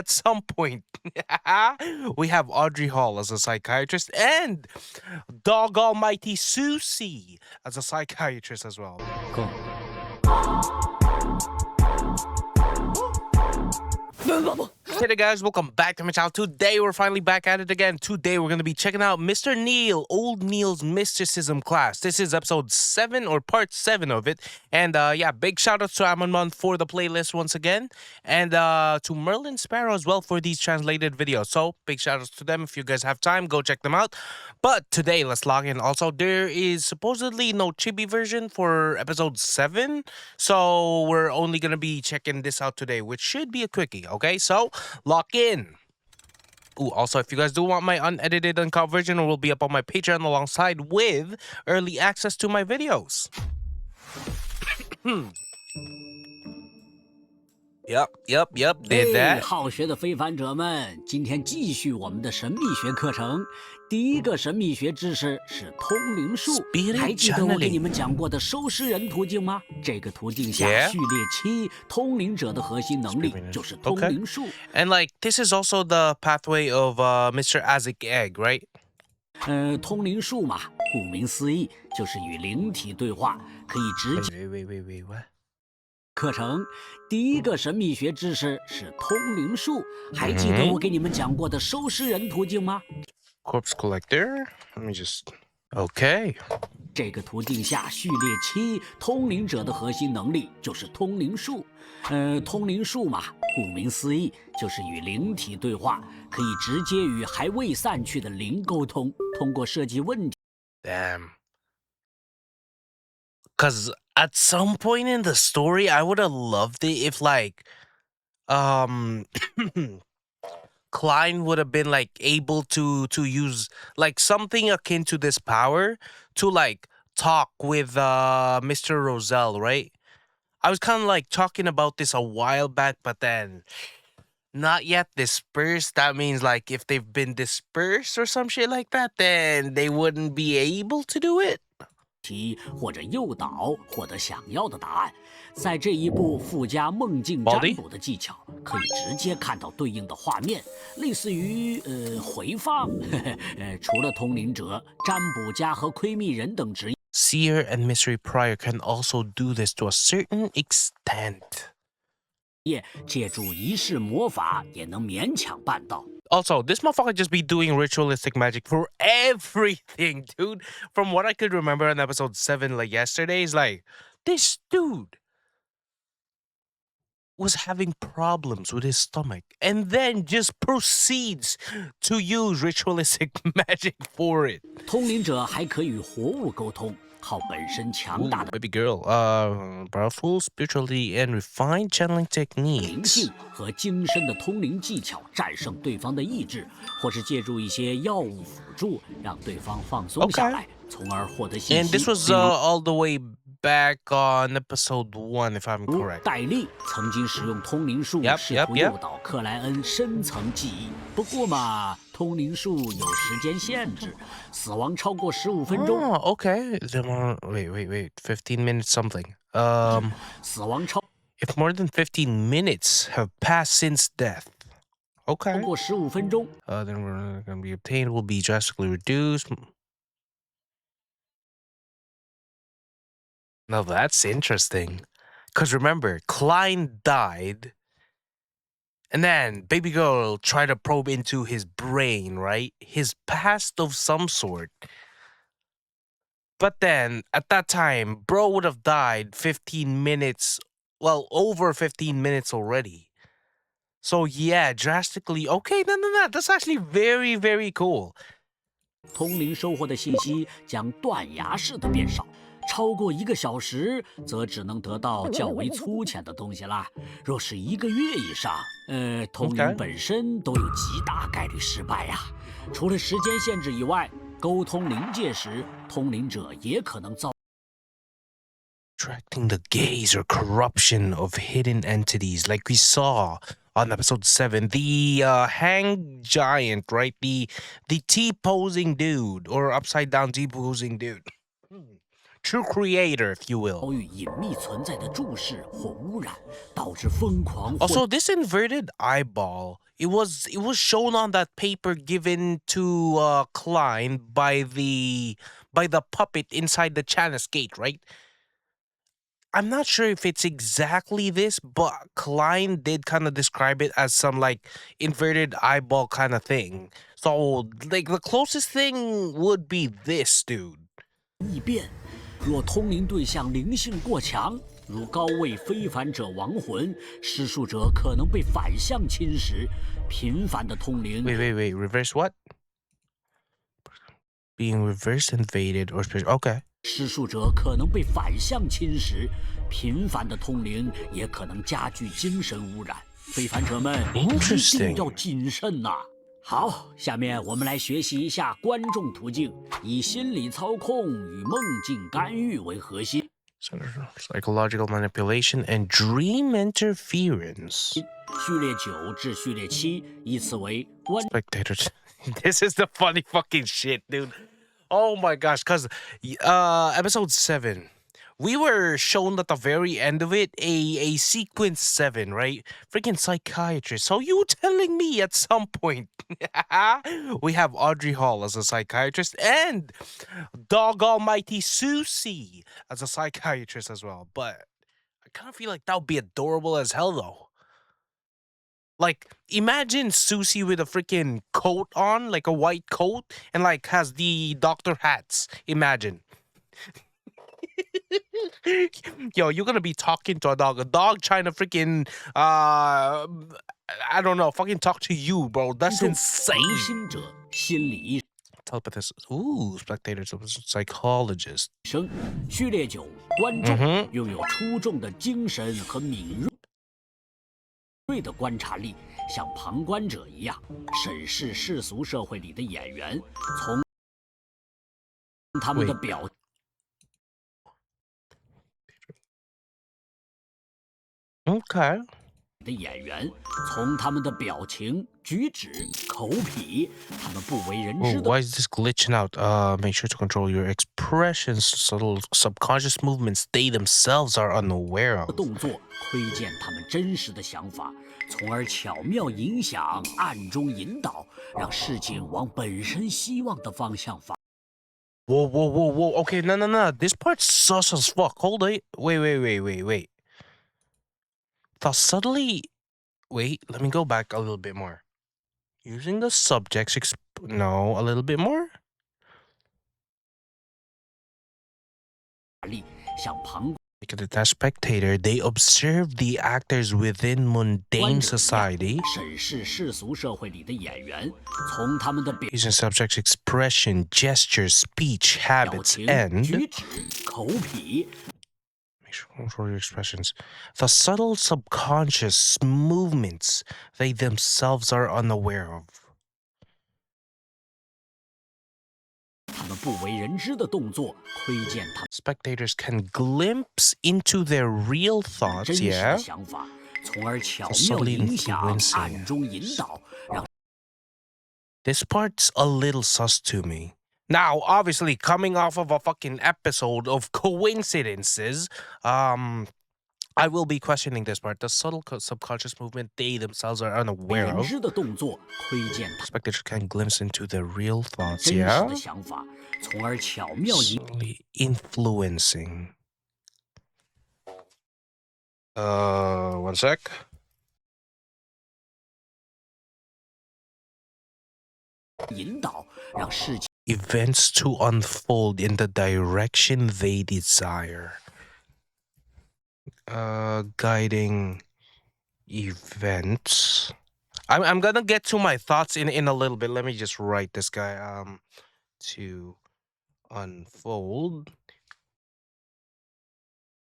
At some point, we have Audrey Hall as a psychiatrist and Dog Almighty Susie as a psychiatrist as well. Cool. Hey there guys, welcome back to my channel. Today we're finally back at it again. Today we're going to be checking out Mr. Neil, Old Neil's Mysticism class. This is episode 7 or part 7 of it. And yeah, big shout outs to Amon for the playlist once again. And to Merlin Sparrow as well for these translated videos. So big shout outs to them. If you guys have time, go check them out. But today, let's log in. Also, there is supposedly no chibi version for episode 7. So we're only going to be checking this out today, which should be a quickie. Okay, so lock in. Ooh, also, if you guys do want my unedited uncut version, it will be up on my Patreon alongside with early access to my videos. Yep, did that. 好学的非凡者们，今天继续我们的神秘学课程。第一个神秘学知识是通灵术，还记得我给你们讲过的收尸人途径吗？这个途径下序列7，通灵者的核心能力就是通灵术。And like this is also the pathway of Mr. Isaac Egg, right? 通灵术嘛，顾名思义就是与灵体对话，可以直接。Wait, what? 课程第一个神秘学知识是通灵术，还记得我给你们讲过的收尸人途径吗？ Corpse collector. Let me just. Okay. 这个途径下序列7，通灵者的核心能力就是通灵术。通灵术嘛，顾名思义就是与灵体对话，可以直接与还未散去的灵沟通，通过设计问题。Damn. Cause at some point in the story, I would have loved it if like, Klein would have been like able to use like something akin to this power to like talk with Mr. Roselle, right? I was kind of like talking about this a while back, but then not yet dispersed. That means like if they've been dispersed or some shit like that, then they wouldn't be able to do it. 或者诱导获得想要的答案，在这一步附加梦境占卜的技巧，可以直接看到对应的画面，类似于回放。除了通灵者、占卜家和窥秘人等职业 Seer and Mystery Prior can also do this to a certain extent. 借助仪式魔法也能勉强办到。Also, this motherfucker just be doing ritualistic magic for everything, dude. From what I could remember in episode 7, like yesterday, is like, this dude was having problems with his stomach and then just proceeds to use ritualistic magic for it. 通灵者还可以与活物沟通。靠本身强大的 baby girl, powerful, spiritually and refined channeling 灵 techniques. 性和精深的通灵技巧战胜对方的意志，或是借助一些药物辅助，让对方放松下来，从而获得信 And 息。 this was all the way back on episode 1, if I'm 如 correct. 戴利曾经使用通灵术 Yep, 试 yep, 图 yep. 诱导克莱恩深层记忆，不过嘛，通灵术有时间限制，死亡超过15分钟。 Oh, okay. Wait. 15 minutes something. 死亡超 If more than 15 minutes have passed since death. Okay. 过15分钟， Then we're going to be obtained will be drastically reduced. Now that's interesting. Because remember, Klein died. And then baby girl tried to probe into his brain, right? His past of some sort. But then at that time, bro would have died 15 minutes. Well, over 15 minutes already. So yeah, drastically. Okay, no. That's actually very, very cool. 通灵收获的信息将断崖式的变少。超过1个小时，则只能得到较为粗浅的东西啦。若是1个月以上，通灵本身都有极大概率失败呀。除了时间限制以外，沟通灵界时，通灵者也可能遭。 Attracting the gaze or corruption of hidden entities, like we saw on episode 7, the hang giant, right? The T-posing dude, or upside down T-posing dude. True creator, if you will. 遭遇隐秘存在的注视或污染，导致疯狂。 Also, this inverted eyeball It was shown on that paper given to Klein by the puppet inside the Chanis gate, right? I'm not sure if it's exactly this, but Klein did kind of describe it as some like inverted eyeball kind of thing. So like the closest thing would be this, dude. 异变。若通灵对象灵性过强，如高位非凡者亡魂，施术者可能被反向侵蚀。频繁的通灵 Wait. Reverse what? Being reverse invaded or special. Okay. 施术者可能被反向侵蚀，频繁的通灵也可能加剧精神污染。非凡者们一定 Interesting. 要谨慎呐、好，下面我们来学习一下观众途径，以心理操控与梦境干预为核心。 Psychological manipulation and dream interference. 序列9至序列7依次为观 Spectators. This is the funny fucking shit, dude. Oh my gosh, because episode 7, we were shown at the very end of it a sequence 7, right? Freaking psychiatrist. So you telling me at some point we have Audrey Hall as a psychiatrist and Dog Almighty Susie as a psychiatrist as well. But I kind of feel like that would be adorable as hell, though. Like, imagine Susie with a freaking coat on, like a white coat, and like has the doctor hats. Imagine. Yo, you're gonna be talking to a dog trying to freaking I don't know, fucking talk to you, bro. That's 众 insane. 无心者心理医 Telepathist. Ooh, spectators of psychologist. 生。序列9观众 Mhm. 拥有出众的精神和敏锐的观察力，像旁观者一样审视世俗社会里的演员，从他们的表 Okay. 的演员，从他们的表情、举止、口癖，他们不为人 Oh, 知的 why is this glitching out? Make sure to control your expressions. Subtle subconscious movements they themselves are unaware of. 动作，窥见他们真实的想法，从而巧妙影响、暗中引导，让事情往本身希望的方向发。 Whoa. Okay, no. This part's sus as fuck. Hold it. Wait. The subtly... Wait, let me go back a little bit more. Using the subjects... No, a little bit more? 力，像旁 Look at that spectator. They observe the actors within 观 mundane 者一 society. 样审视世俗社会里的演员，从他们的表 Using subjects' expression, gestures, speech, 表 habits, 情、 and... 举止、口癖， Make sure to control your expressions. The subtle subconscious movements they themselves are unaware of. 他们不为人知的动作，窥见他们 Spectators can glimpse into their real 真 thoughts, 实的 yeah? 想法，从而巧 So 妙 subtly 影响、 influencing. 暗中引导，让 This part's a little sus to me. Now, obviously, coming off of a fucking episode of coincidences, I will be questioning this part. The subtle subconscious movement they themselves are 为 unaware 人 of. 知的动作，窥见他 Spectators can glimpse into their real thoughts, 真实 yeah? 的想法，从而巧妙影 Subtly influencing. One sec. 引导，让事情 Events to unfold in the direction they desire. Guiding events. I'm gonna get to my thoughts in a little bit. Let me just write this guy. To unfold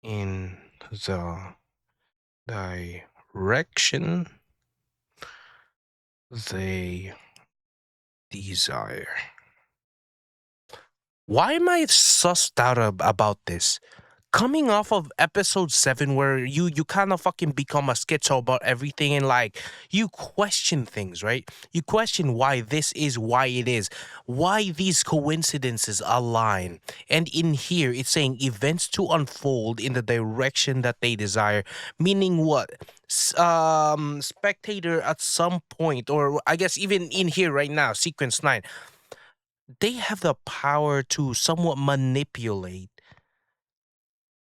in the direction they desire. Why am I sussed out about this? coming off of episode 7 where you kind of fucking become a schizo about everything and like you question things, right? You question why this is why it is, why these coincidences align. And in here it's saying events to unfold in the direction that they desire, meaning what? Spectator at some point, or I guess even in here right now, sequence 9, they have the power to somewhat manipulate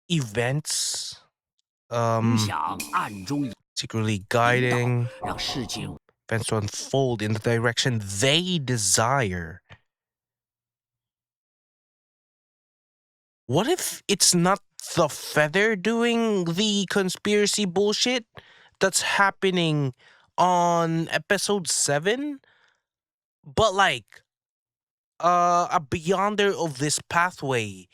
events, 影响暗中 secretly 引导， guiding 让事情 events to unfold in the direction they desire. What if it's not the feather doing the conspiracy bullshit that's happening on episode 7, but like a beyonder of this pathway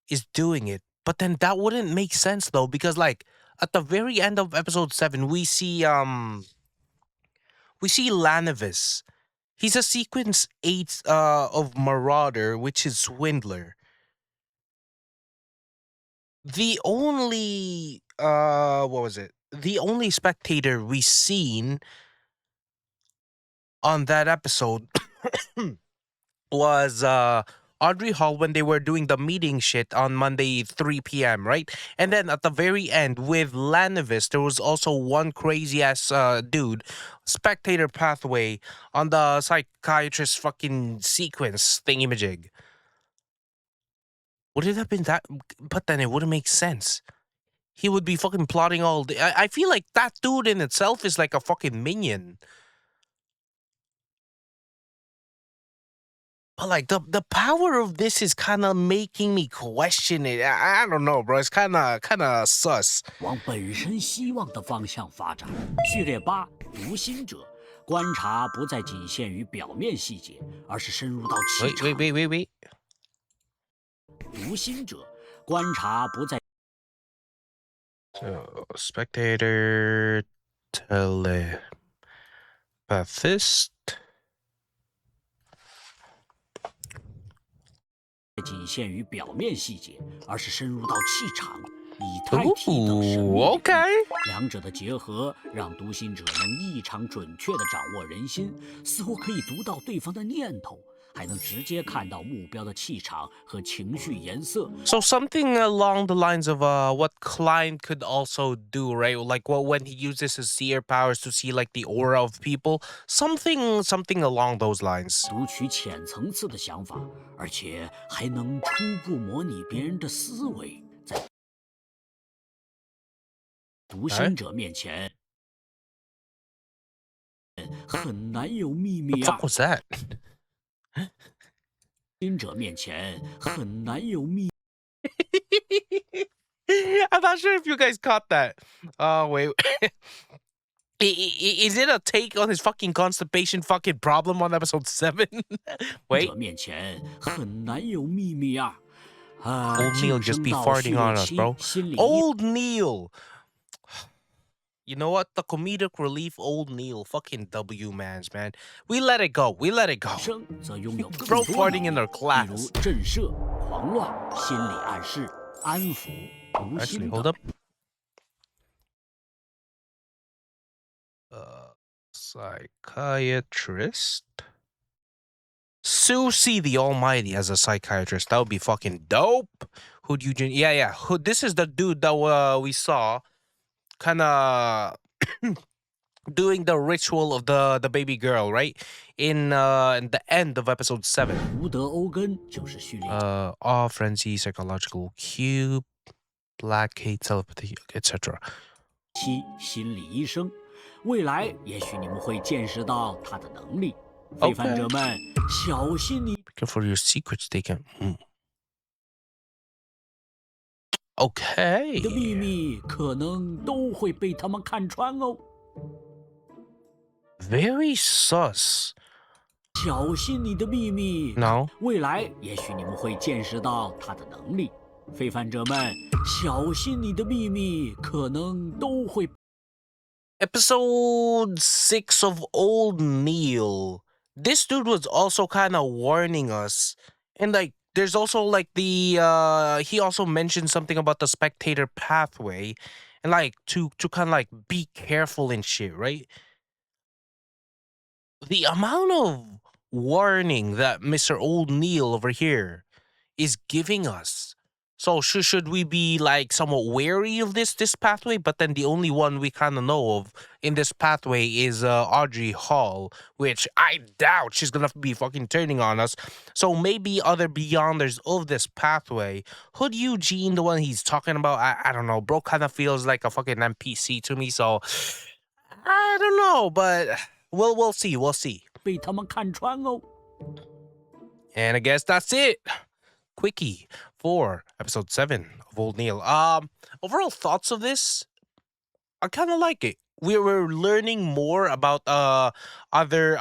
is doing it? But then that wouldn't make sense though, because like at the very end of episode 7 we see Lanavis. He's a sequence 8 of Marauder, which is Swindler. The only what was it? The only spectator we seen on that episode was Audrey Hall when they were doing the meeting shit on Monday 3 p.m., right? And then at the very end with Lanavis, there was also one crazy ass dude, spectator pathway on the psychiatrist fucking sequence thingamajig. Would it have been that? But then it wouldn't make sense. He would be fucking plotting all day. I feel like that dude in itself is like a fucking minion. But like the power of this is kind of making me question it. I don't know, bro. It's kind of sus. 往本身希望的方向发展。序列8，读心者，观察不再仅限于表面细节，而是深入到气场。Wait. 读心者，观察不再 So spectator, telepathist. 仅限于表面细节，而是深入到气场、以太体等神秘领域。 Okay. 两者的结合，让读心者能异常准确地掌握人心，似乎可以读到对方的念头，还能直接看到目标的气场和情绪颜色。 So something along the lines of what Klein could also do, right? Like when he uses his seer powers to see like the aura of people, something along those lines. 读取浅层次的想法，而且还能初步模拟别人的思维，在读心者面前很难有秘密 What 啊 the fuck！ was that? 读心者面前很难有秘。 I'm not sure if you guys caught that. Wait. Is it a take on his fucking constipation fucking problem on episode 7? Wait. 者面前很难有秘密啊！ Old Neil just be farting on us, bro. Old Neil. You know what? The comedic relief, Old Neil, fucking W mans, man. We let it go. Bro farting in our class. 比如震慑、狂乱、心理暗示、安抚、读 Actually, 心 hold 等。 up. Psychiatrist. Susie the Almighty as a psychiatrist. That would be fucking dope. Who'd you? Yeah. This is the dude that we saw, kind of doing the ritual of the baby girl, right? In the end of episode 7. 胡德欧根就是训练 Awe, frenzy, psychological cube, black hate, telepathy, etc. 期心理医生，未来也许你们会见识到他的能力。非凡者们，小心你 Careful your secrets taken. Okay. 的秘密可能都会被他们看穿哦。 Very sus. 小心你的秘密。 No. 未来也许你们会见识到他的能力。非凡者们，小心你的秘密可能都会。 Episode 6 of Old Neil. This dude was also kind of warning us. And like, there's also like the he also mentioned something about the spectator pathway, and like to kind of like be careful and shit, right? The amount of warning that Mr. Old Neil over here is giving us. So should we be like somewhat wary of this pathway? But then the only one we kind of know of in this pathway is Audrey Hall, which I doubt she's gonna be fucking turning on us. So maybe other beyonders of this pathway. Hood Eugene, the one he's talking about, I don't know, bro. Kind of feels like a fucking NPC to me. So I don't know, but we'll see. We'll see. 被他们看穿哦。 And I guess that's it. Quickie for episode 7 of Old Neil. Overall thoughts of this? I kind of like it. We were learning more about other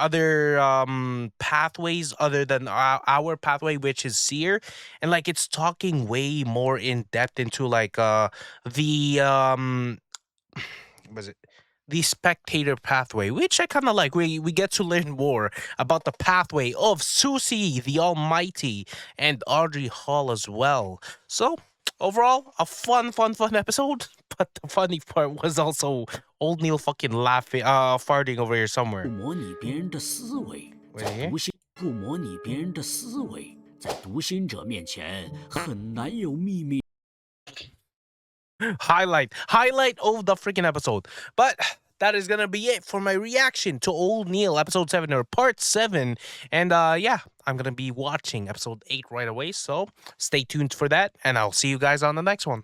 pathways other than our pathway, which is Seer, and like it's talking way more in depth into like the was it the spectator pathway, which I kind of like. We get to learn more about the pathway of Susie the Almighty and Audrey Hall as well. So overall, a fun episode. But the funny part was also Old Neil fucking laughing, farting over here somewhere. 不模拟别人的思维，在读心不模拟别人的思维，在读心者面前很难有秘密。 highlight of the freaking episode. But that is gonna be it for my reaction to Old Neil episode 7 or part 7. And yeah, I'm gonna be watching episode 8 right away, so stay tuned for that, and I'll see you guys on the next one.